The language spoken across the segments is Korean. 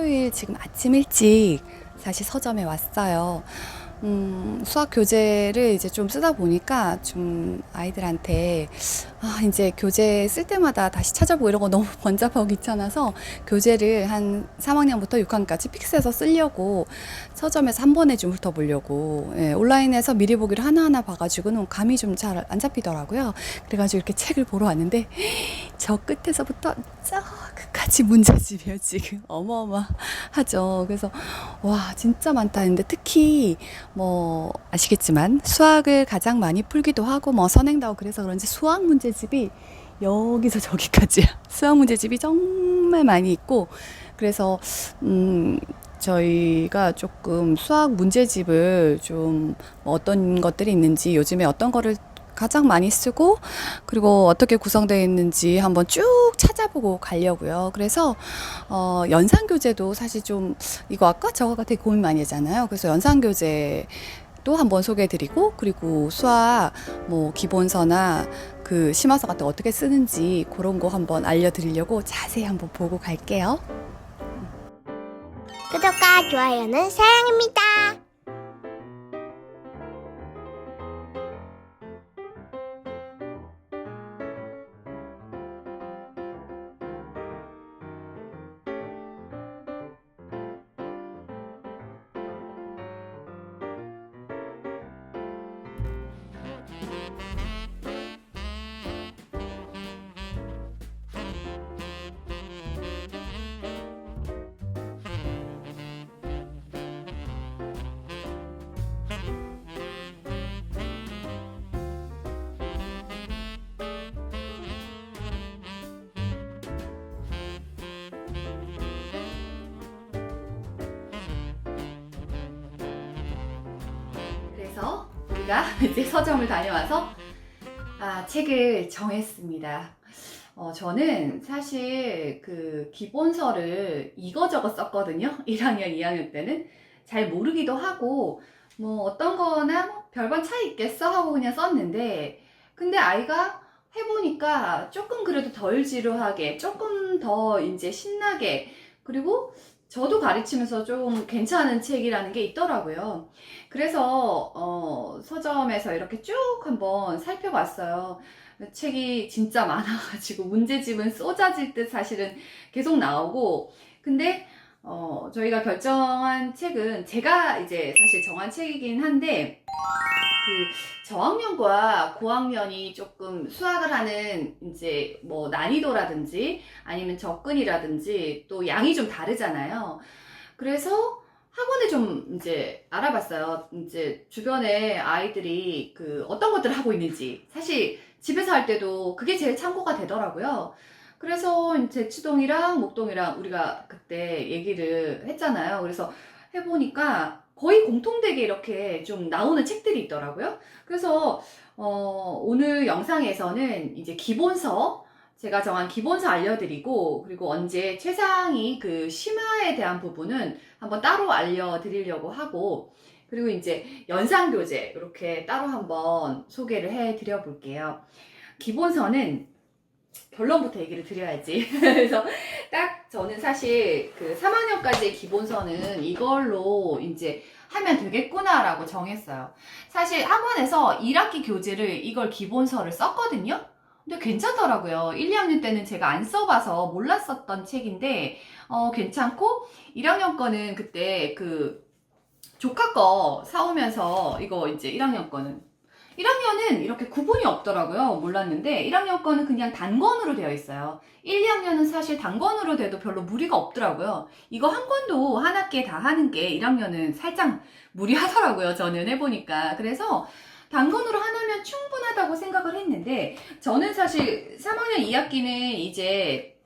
토요일 지금 아침 일찍 사실 서점에 왔어요. 수학 교재를 이제 좀 쓰다 보니까 좀 아이들한테 이제 교재 쓸 때마다 다시 찾아보고 이런 거 너무 번잡하고 귀찮아서 교재를 한 3학년부터 6학년까지 픽스해서 쓰려고 서점에서 한 번에 좀 훑어보려고, 예, 온라인에서 미리 보기를 하나하나 봐가지고는 감이 좀 잘 안 잡히더라고요. 그래가지고 이렇게 책을 보러 왔는데 저 끝에서부터 저 끝까지 문제집이에요. 지금 어마어마하죠. 그래서 와 진짜 많다 했는데, 특히 뭐 아시겠지만 수학을 가장 많이 풀기도 하고 뭐 선행도 하고 그래서 그런지 수학 문제집이 여기서 저기까지야. 수학 문제집이 정말 많이 있고, 그래서 저희가 조금 수학 문제집을 좀 어떤 것들이 있는지, 요즘에 어떤 거를 가장 많이 쓰고 그리고 어떻게 구성되어 있는지 한번 쭉 찾아보고 가려고요. 그래서 연산교재도 사실 좀 이거 아까 저거가 되게 고민 많이 하잖아요. 그래서 연산교재도 한번 소개해드리고, 그리고 수학 뭐 기본서나 그 심화서 같은 거 어떻게 쓰는지 그런 거 한번 알려드리려고 자세히 한번 보고 갈게요. 구독과 좋아요는 사랑입니다. 그래서 우리가 이제 서점을 다녀와서 책을 정했습니다. 저는 사실 그 기본서를 이거저거 썼거든요. 1학년, 2학년 때는 잘 모르기도 하고 뭐 어떤 거나 뭐 별반 차이 있겠어 하고 그냥 썼는데, 근데 아이가 해보니까 조금 그래도 덜 지루하게, 조금 더 이제 신나게, 그리고 저도 가르치면서 좀 괜찮은 책이라는 게 있더라고요. 그래서 서점에서 이렇게 쭉 한번 살펴봤어요. 책이 진짜 많아가지고 문제집은 쏟아질 듯 사실은 계속 나오고, 근데 저희가 결정한 책은 제가 이제 사실 정한 책이긴 한데, 그 저학년과 고학년이 조금 수학을 하는 이제 뭐 난이도라든지 아니면 접근이라든지 또 양이 좀 다르잖아요. 그래서 학원에 좀 이제 알아봤어요. 이제 주변에 아이들이 그 어떤 것들을 하고 있는지. 사실 집에서 할 때도 그게 제일 참고가 되더라고요. 그래서 제치동이랑 목동이랑 우리가 그때 얘기를 했잖아요. 그래서 해보니까 거의 공통되게 이렇게 좀 나오는 책들이 있더라고요. 그래서 오늘 영상에서는 이제 기본서, 제가 정한 기본서 알려드리고, 그리고 언제 최상위 그 심화에 대한 부분은 한번 따로 알려드리려고 하고, 그리고 이제 연산교재 이렇게 따로 한번 소개를 해드려 볼게요. 기본서는 결론부터 얘기를 드려야지. 그래서 딱 저는 사실 그 3학년까지의 기본서는 이걸로 이제 하면 되겠구나라고 정했어요. 사실 학원에서 1학기 교재를 이걸 기본서를 썼거든요. 근데 괜찮더라고요. 1, 2학년 때는 제가 안 써봐서 몰랐었던 책인데 괜찮고, 1학년 거는 그때 그 조카 거 사오면서 이거 이제 1학년 거는 1학년은 이렇게 구분이 없더라고요. 몰랐는데 1학년 거는 그냥 단권으로 되어 있어요. 1, 2학년은 사실 단권으로 돼도 별로 무리가 없더라고요. 이거 한 권도 한 학기에 다 하는 게 1학년은 살짝 무리하더라고요. 저는 해보니까. 그래서 단권으로 하나면 충분하다고 생각을 했는데, 저는 사실 3학년 2학기는 이제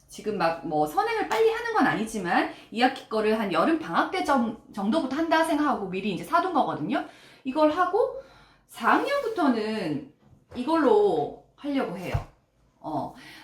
지금 막 뭐 선행을 빨리 하는 건 아니지만 2학기 거를 한 여름 방학 때 정도부터 한다 생각하고 미리 이제 사둔 거거든요. 이걸 하고 4학년부터는 이걸로 하려고 해요.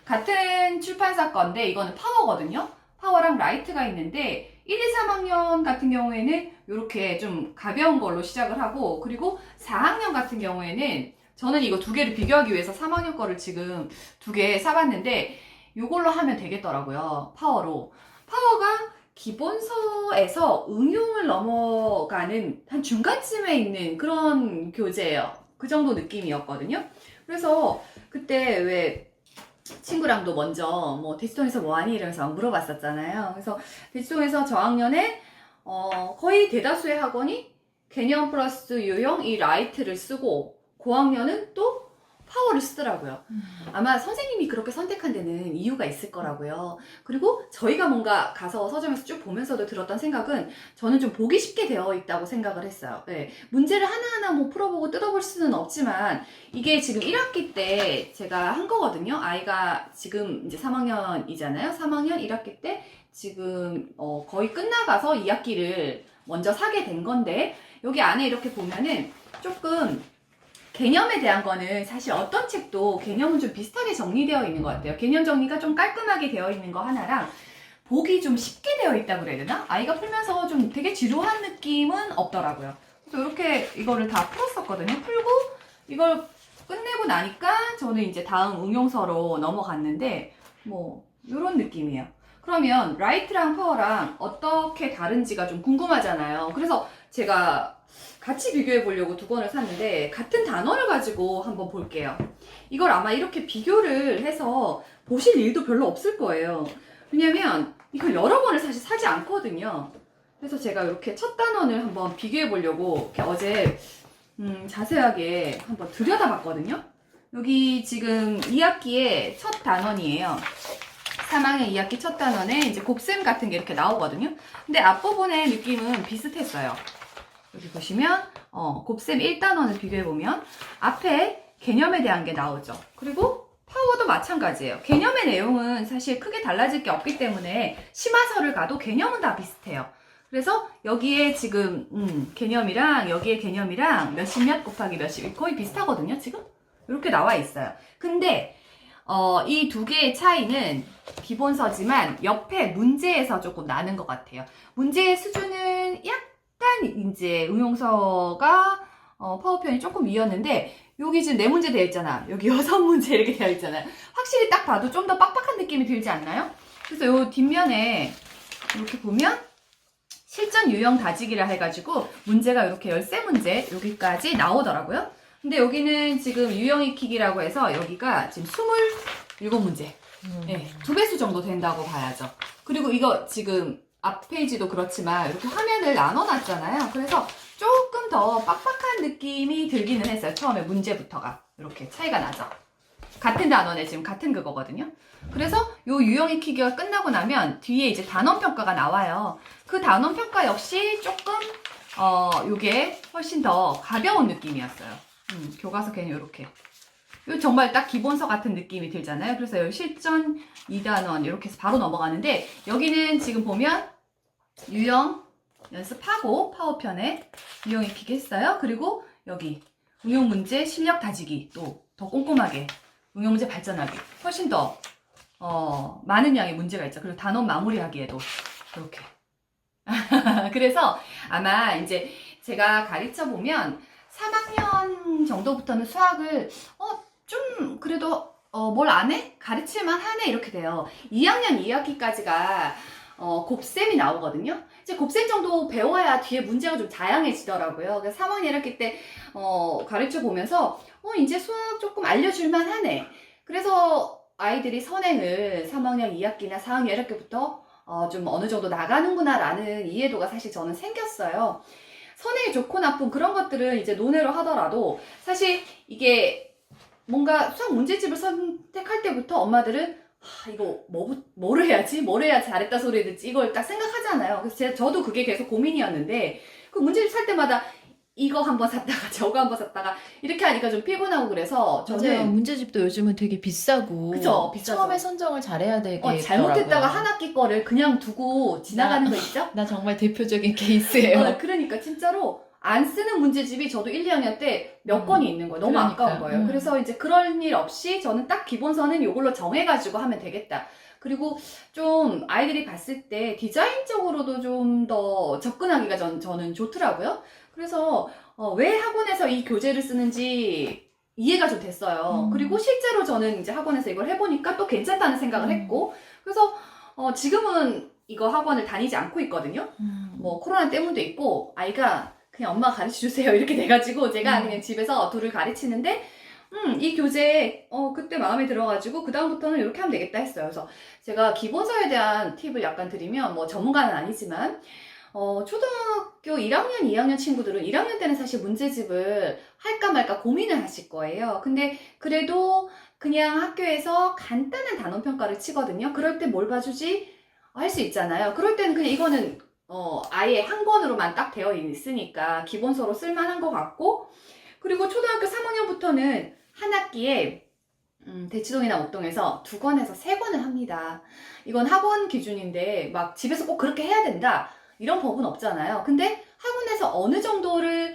같은 출판사 건데 이거는 파워거든요. 파워랑 라이트가 있는데 1, 2, 3학년 같은 경우에는 이렇게 좀 가벼운 걸로 시작을 하고, 그리고 4학년 같은 경우에는 저는 이거 두 개를 비교하기 위해서 3학년 거를 지금 두 개 사봤는데 이걸로 하면 되겠더라고요. 파워로. 파워가 기본서에서 응용을 넘어가는 한 중간쯤에 있는 그런 교재예요. 그 정도 느낌이었거든요. 그래서 그때 왜 친구랑도 먼저 뭐 대치동에서 뭐하니 이러면서 막 물어봤었잖아요. 그래서 대치동에서 저학년에 거의 대다수의 학원이 개념 플러스 유형 이 라이트를 쓰고 고학년은 또 파워를 쓰더라고요. 아마 선생님이 그렇게 선택한 데는 이유가 있을 거라고요. 그리고 저희가 뭔가 가서 서점에서 쭉 보면서도 들었던 생각은 저는 좀 보기 쉽게 되어 있다고 생각을 했어요. 네, 문제를 하나하나 뭐 풀어보고 뜯어볼 수는 없지만 이게 지금 1학기 때 제가 한 거거든요. 아이가 지금 이제 3학년이잖아요. 3학년 1학기 때 지금 거의 끝나가서 2학기를 먼저 사게 된 건데 여기 안에 이렇게 보면은 조금 개념에 대한 거는 사실 어떤 책도 개념은 좀 비슷하게 정리되어 있는 것 같아요. 개념 정리가 좀 깔끔하게 되어 있는 거 하나랑 보기 좀 쉽게 되어 있다고 그래야 되나? 아이가 풀면서 좀 되게 지루한 느낌은 없더라고요. 그래서 이렇게 이거를 다 풀었었거든요. 풀고 이걸 끝내고 나니까 저는 이제 다음 응용서로 넘어갔는데 뭐 이런 느낌이에요. 그러면 라이트랑 파워랑 어떻게 다른지가 좀 궁금하잖아요. 그래서 제가 같이 비교해 보려고 두 권을 샀는데 같은 단어를 가지고 한번 볼게요. 이걸 아마 이렇게 비교를 해서 보실 일도 별로 없을 거예요. 왜냐면 이걸 여러 번을 사실 사지 않거든요. 그래서 제가 이렇게 첫 단원을 한번 비교해 보려고 이렇게 어제 자세하게 한번 들여다봤거든요. 여기 지금 2학기의 첫 단원이에요. 3학년 2학기 첫 단원에 이제 곱셈 같은 게 이렇게 나오거든요. 근데 앞부분의 느낌은 비슷했어요. 여기 보시면 곱셈 1단원을 비교해보면 앞에 개념에 대한 게 나오죠. 그리고 파워도 마찬가지예요. 개념의 내용은 사실 크게 달라질 게 없기 때문에 심화서를 가도 개념은 다 비슷해요. 그래서 여기에 지금 개념이랑 여기에 개념이랑 몇십 몇 곱하기 몇십 거의 비슷하거든요. 지금 이렇게 나와 있어요. 근데 이 두 개의 차이는 기본서지만 옆에 문제에서 조금 나는 것 같아요. 문제의 수준은 약간 이제 응용서가 파워편이 조금 위였는데 여기 지금 네 문제 되어 있잖아. 여기 6문제 이렇게 되어 있잖아요. 확실히 딱 봐도 좀 더 빡빡한 느낌이 들지 않나요? 그래서 요 뒷면에 이렇게 보면 실전 유형 다지기를 해가지고 문제가 이렇게 13문제 여기까지 나오더라고요. 근데 여기는 지금 유형 익히기라고 해서 여기가 지금 27문제. 네, 2배수 정도 된다고 봐야죠. 그리고 이거 지금 앞 페이지도 그렇지만 이렇게 화면을 나눠놨잖아요. 그래서 조금 더 빡빡한 느낌이 들기는 했어요. 처음에 문제부터가 이렇게 차이가 나죠. 같은 단원에 지금 같은 그거거든요. 그래서 요 유형 익히기가 끝나고 나면 뒤에 이제 단원 평가가 나와요. 그 단원 평가 역시 조금 요게 훨씬 더 가벼운 느낌이었어요. 교과서에는 요렇게. 요 정말 딱 기본서 같은 느낌이 들잖아요. 그래서 여기 실전 2단원 이렇게 해서 바로 넘어가는데 여기는 지금 보면 유형 연습하고 파워편에 유형 익히기 했어요. 그리고 여기 응용 문제 실력 다지기 또 더 꼼꼼하게 응용 문제 발전하기 훨씬 더 많은 양의 문제가 있죠. 그리고 단원 마무리하기에도 그렇게. 그래서 아마 이제 제가 가르쳐 보면 3학년 정도부터는 수학을 좀 그래도 뭘 안 해? 가르칠만 하네 이렇게 돼요. 2학년 2학기까지가 곱셈이 나오거든요. 이제 곱셈 정도 배워야 뒤에 문제가 좀 다양해지더라고요. 그래서 3학년 1학기 때 가르쳐 보면서 이제 수학 조금 알려줄만 하네. 그래서 아이들이 선행을 3학년 2학기나 4학년 1학기부터 좀 어느 정도 나가는구나 라는 이해도가 사실 저는 생겼어요. 선행이 좋고 나쁜 그런 것들은 이제 논외로 하더라도 사실 이게 뭔가 수학 문제집을 선택할 때부터 엄마들은 이거 뭐를 해야지? 뭘 해야 잘했다 소리 듣지? 이걸 딱 생각하잖아요. 그래서 저도 그게 계속 고민이었는데 그 문제집 살 때마다 이거 한번 샀다가 저거 한번 샀다가 이렇게 하니까 좀 피곤하고 그래서 저는 맞아요. 문제집도 요즘은 되게 비싸고 그쵸, 비싸죠. 처음에 선정을 잘해야 되게 잘못했다가 한 학기 거를 그냥 두고 지나가는 거 있죠? 나 정말 대표적인 케이스예요. 그러니까 진짜로 안 쓰는 문제집이 저도 1, 2학년 때 몇 건이 있는 거예요. 너무 그러니까. 아까운 거예요. 그래서 이제 그럴 일 없이 저는 딱 기본서는 이걸로 정해가지고 하면 되겠다. 그리고 좀 아이들이 봤을 때 디자인적으로도 좀 더 접근하기가 저는 좋더라고요. 그래서 왜 학원에서 이 교재를 쓰는지 이해가 좀 됐어요. 그리고 실제로 저는 이제 학원에서 이걸 해보니까 또 괜찮다는 생각을 했고, 그래서 지금은 이거 학원을 다니지 않고 있거든요. 뭐 코로나 때문도 있고 아이가 그냥 엄마가 가르쳐주세요 이렇게 돼가지고 제가 그냥 집에서 둘을 가르치는데 이 교재 그때 마음에 들어가지고 그 다음부터는 이렇게 하면 되겠다 했어요. 그래서 제가 기본서에 대한 팁을 약간 드리면 뭐 전문가는 아니지만 초등학교 1학년, 2학년 친구들은 1학년 때는 사실 문제집을 할까 말까 고민을 하실 거예요. 근데 그래도 그냥 학교에서 간단한 단원평가를 치거든요. 그럴 때 뭘 봐주지? 할 수 있잖아요. 그럴 때는 그냥 이거는 아예 한 권으로만 딱 되어 있으니까 기본서로 쓸만한 것 같고, 그리고 초등학교 3학년부터는 한 학기에 대치동이나 목동에서 2권에서 3권을 합니다. 이건 학원 기준인데 막 집에서 꼭 그렇게 해야 된다 이런 법은 없잖아요. 근데 학원에서 어느 정도를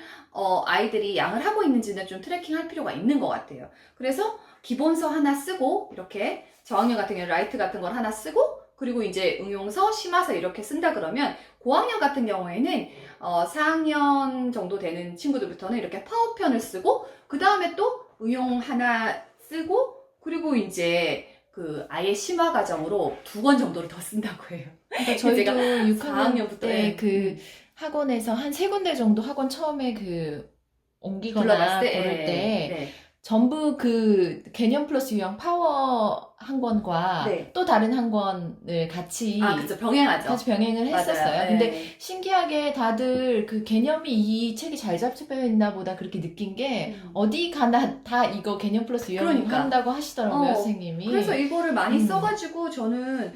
아이들이 양을 하고 있는지는 좀 트래킹할 필요가 있는 것 같아요. 그래서 기본서 하나 쓰고, 이렇게 저학년 같은 경우는 라이트 같은 걸 하나 쓰고, 그리고 이제 응용서, 심화서 이렇게 쓴다 그러면 고학년 같은 경우에는 4학년 정도 되는 친구들부터는 이렇게 파워편을 쓰고, 그 다음에 또 응용 하나 쓰고, 그리고 이제 그 아예 심화 과정으로 2권 정도를 더 쓴다고 해요. 그러니까 저희도 제가 6학년 때 네. 그 학원에서 한 3군데 정도 학원 처음에 그 옮기거나 불러봤을 때, 그럴 때 네. 전부 그 개념 플러스 유형 파워 한 권과 네. 또 다른 한 권을 같이 그쵸. 병행하죠. 같이 병행을 했었어요. 맞아요. 근데 네. 신기하게 다들 그 개념이 이 책이 잘 잡혀 있나 보다 그렇게 느낀 게 어디 가나 다 이거 개념 플러스 유형 그러니까. 한다고 하시더라고요, 선생님이. 그래서 이거를 많이 음. 써가지고 저는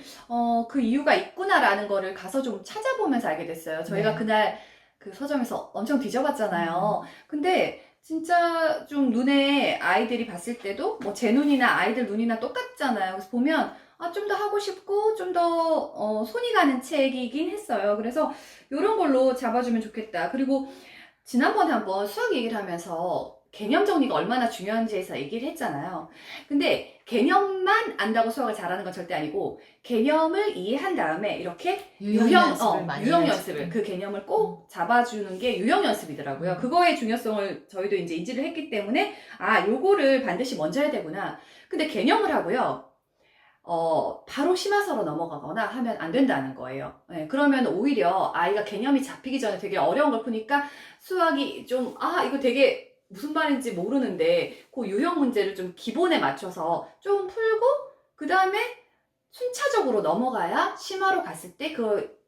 그 이유가 있구나라는 거를 가서 좀 찾아보면서 알게 됐어요. 저희가 네. 그날 그 서점에서 엄청 뒤져봤잖아요. 근데 진짜 좀 눈에 아이들이 봤을 때도 뭐 제 눈이나 아이들 눈이나 똑같잖아요. 그래서 보면 좀 더 하고 싶고 좀 더 손이 가는 책이긴 했어요. 그래서 이런 걸로 잡아주면 좋겠다. 그리고 지난번에 한번 수학 얘기를 하면서 개념 정리가 얼마나 중요한지에서 얘기를 했잖아요. 근데 개념만 안다고 수학을 잘하는 건 절대 아니고, 개념을 이해한 다음에 이렇게 유형 연습을 그 개념을 꼭 잡아주는 게 유형 연습이더라고요. 그거의 중요성을 저희도 이제 인지를 했기 때문에 요거를 반드시 먼저 해야 되구나. 근데 개념을 하고요. 바로 심화서로 넘어가거나 하면 안 된다는 거예요. 네, 그러면 오히려 아이가 개념이 잡히기 전에 되게 어려운 걸 푸니까 수학이 좀, 이거 되게 무슨 말인지 모르는데, 그 유형 문제를 좀 기본에 맞춰서 좀 풀고, 그 다음에 순차적으로 넘어가야 심화로 갔을 때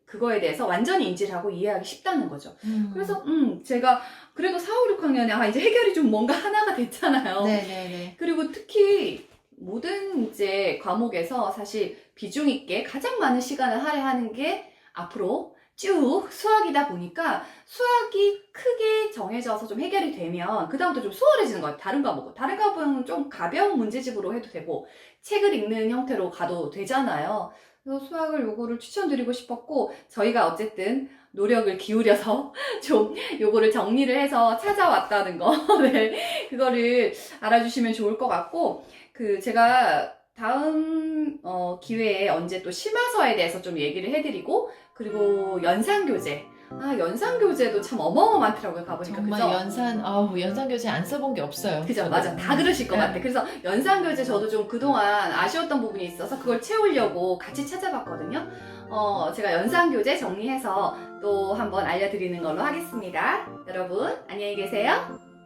그거에 대해서 완전히 인지를 하고 이해하기 쉽다는 거죠. 그래서, 제가 그래도 4, 5, 6학년에 이제 해결이 좀 뭔가 하나가 됐잖아요. 네네네. 그리고 특히 모든 이제 과목에서 사실 비중 있게 가장 많은 시간을 할애하는 게 앞으로 쭉 수학이다 보니까, 수학이 크게 정해져서 좀 해결이 되면 그다음부터 좀 수월해지는 것 같아요. 다른 과목은 좀 가벼운 문제집으로 해도 되고 책을 읽는 형태로 가도 되잖아요. 그래서 수학을 요거를 추천드리고 싶었고, 저희가 어쨌든 노력을 기울여서 좀 요거를 정리를 해서 찾아왔다는 거, 네, 그거를 알아주시면 좋을 것 같고, 제가 다음 기회에 언제 또 심화서에 대해서 좀 얘기를 해드리고, 그리고 연산교재. 연산교재도 참 어마어마하더라고요, 가보니까. 정말 그죠? 연산교재 안 써본 게 없어요. 그죠, 저는. 맞아. 다 그러실 것 네. 같아. 그래서 연산교재 저도 좀 그동안 아쉬웠던 부분이 있어서 그걸 채우려고 같이 찾아봤거든요. 제가 연산교재 정리해서 또 한번 알려드리는 걸로 하겠습니다. 여러분, 안녕히 계세요.